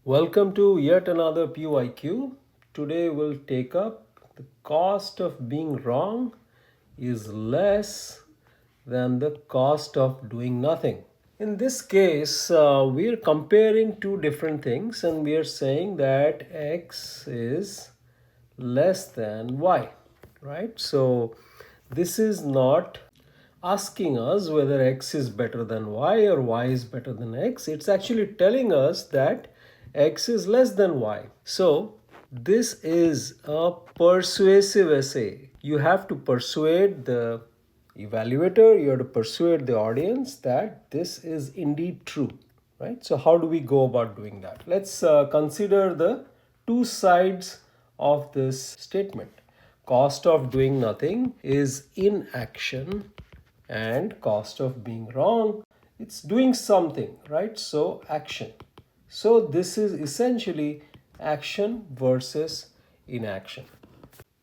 Welcome to yet another PYQ. Today we'll take up the cost of being wrong is less than the cost of doing nothing. In this case, we're comparing two different things and we are saying that x is less than y, right? So this is not asking us whether x is better than y or y is better than x. It's actually telling us that x is less than y. So this is a persuasive essay. You have to persuade the evaluator, you have to persuade the audience that this is indeed true, right? So how do we go about doing that? Let's consider the two sides of this statement. Cost of doing nothing is inaction, and cost of being wrong, it's doing something, right? So action. So this is essentially action versus inaction.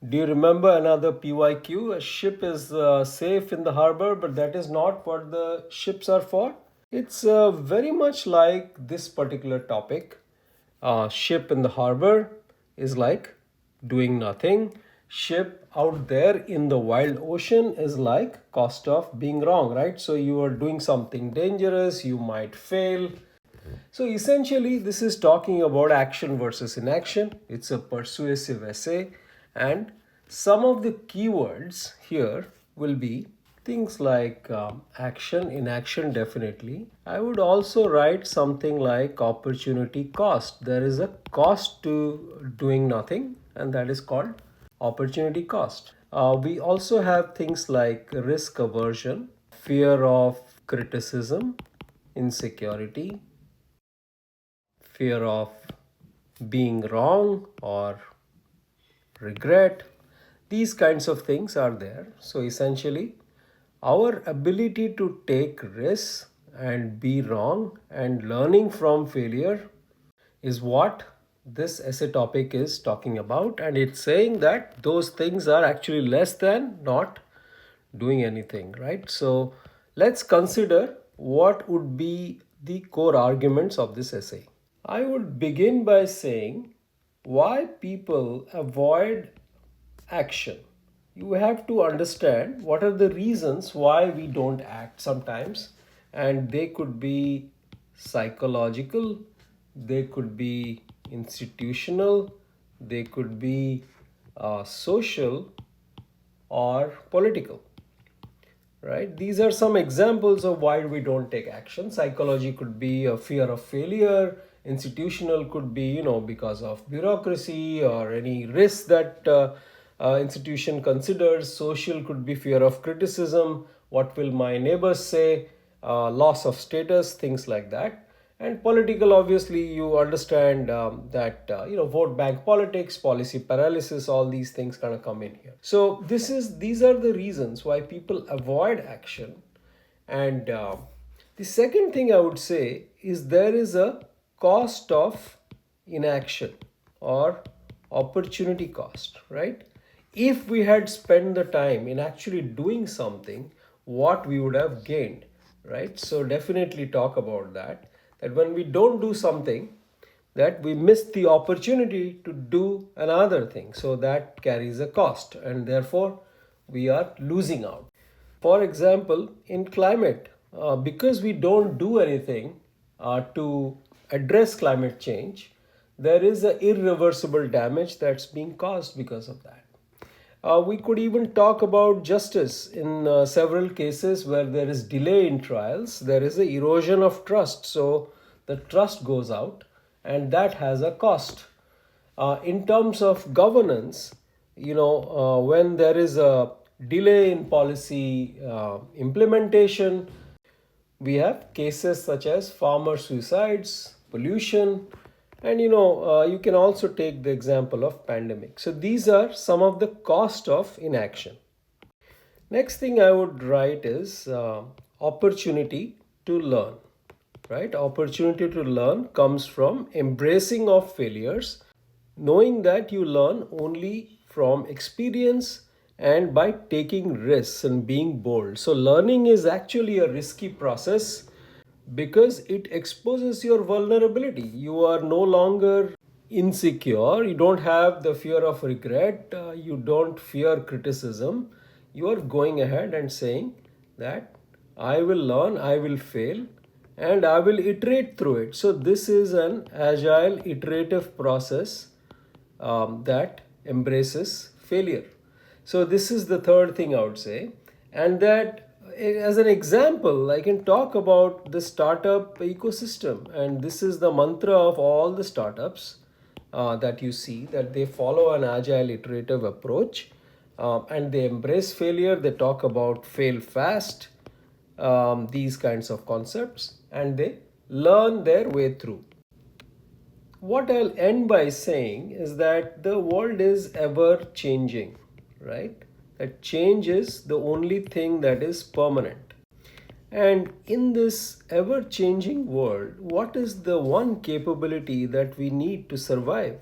Do you remember another PYQ? A ship is safe in the harbor, but that is not what the ships are for. It's very much like this particular topic. Ship in the harbor is like doing nothing. Ship out there in the wild ocean is like cost of being wrong, right? So you are doing something dangerous, you might fail. So essentially, this is talking about action versus inaction. It's a persuasive essay, and some of the keywords here will be things like action, inaction, definitely. I would also write something like opportunity cost. There is a cost to doing nothing, and that is called opportunity cost. We also have things like risk aversion, fear of criticism, insecurity, fear of being wrong or regret. These kinds of things are there. So essentially, our ability to take risks and be wrong and learning from failure is what this essay topic is talking about. And it's saying that those things are actually less than not doing anything, right? So let's consider what would be the core arguments of this essay. I would begin by saying why people avoid action. You have to understand what are the reasons why we don't act sometimes, and they could be psychological, they could be institutional, they could be social or political, right? These are some examples of why we don't take action. Psychology could be a fear of failure. Institutional could be, because of bureaucracy or any risk that institution considers. Social could be fear of criticism. What will my neighbors say? Loss of status, things like that. And political, obviously, you understand that vote bank politics, policy paralysis, all these things kind of come in here. So these are the reasons why people avoid action. And the second thing I would say is there is a cost of inaction or opportunity cost, right? If we had spent the time in actually doing something, what we would have gained, right? So definitely talk about that when we don't do something, that we miss the opportunity to do another thing. So that carries a cost, and therefore we are losing out. For example, in climate, because we don't do anything to address climate change, there is an irreversible damage that's being caused because of that. We could even talk about justice. In several cases where there is delay in trials, there is an erosion of trust. So the trust goes out, and that has a cost. In terms of governance, when there is a delay in policy implementation, we have cases such as farmer suicides, pollution, and you can also take the example of pandemic. So these are some of the cost of inaction. Next thing I would write is opportunity to learn, right? Opportunity to learn comes from embracing of failures, knowing that you learn only from experience and by taking risks and being bold. So learning is actually a risky process because it exposes your vulnerability. You are no longer insecure, you don't have the fear of regret, you don't fear criticism. You are going ahead and saying that I will learn, I will fail, and I will iterate through it. So, this is an agile, iterative process that embraces failure. So, this is the third thing I would say. And that, as an example, I can talk about the startup ecosystem. And this is the mantra of all the startups that you see, that they follow an agile, iterative approach, and they embrace failure. They talk about fail fast, these kinds of concepts, and they learn their way through. What I'll end by saying is that the world is ever changing, right? That change is the only thing that is permanent. And in this ever changing world, what is the one capability that we need to survive?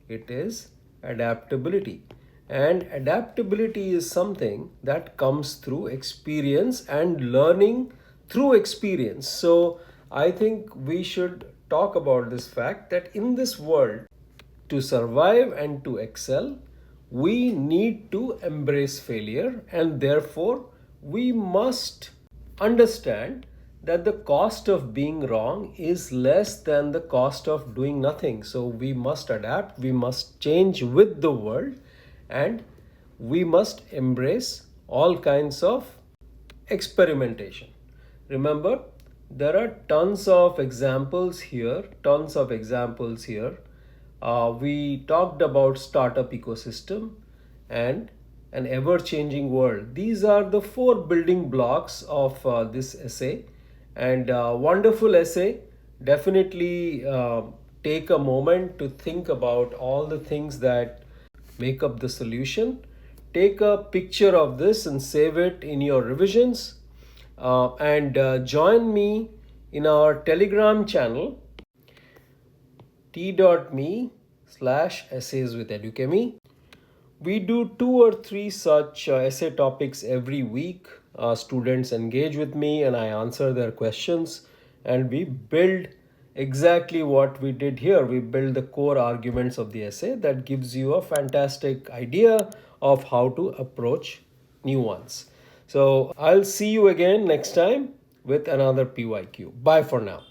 It is adaptability. And adaptability is something that comes through experience and learning through experience. So I think we should talk about this fact that in this world, to survive and to excel, we need to embrace failure, and therefore we must understand that the cost of being wrong is less than the cost of doing nothing. So we must adapt, we must change with the world, and we must embrace all kinds of experimentation. Remember, there are tons of examples here, tons of examples here. We talked about startup ecosystem and an ever-changing world. These are the four building blocks of this essay, and wonderful essay. Definitely take a moment to think about all the things that make up the solution. Take a picture of this and save it in your revisions, and join me in our Telegram channel t.me/essays with Edukemy. We do 2 or 3 such essay topics every week. Students engage with me and I answer their questions, and we build exactly what we did here. We build the core arguments of the essay that gives you a fantastic idea of how to approach new ones. So I'll see you again next time with another PYQ. Bye for now.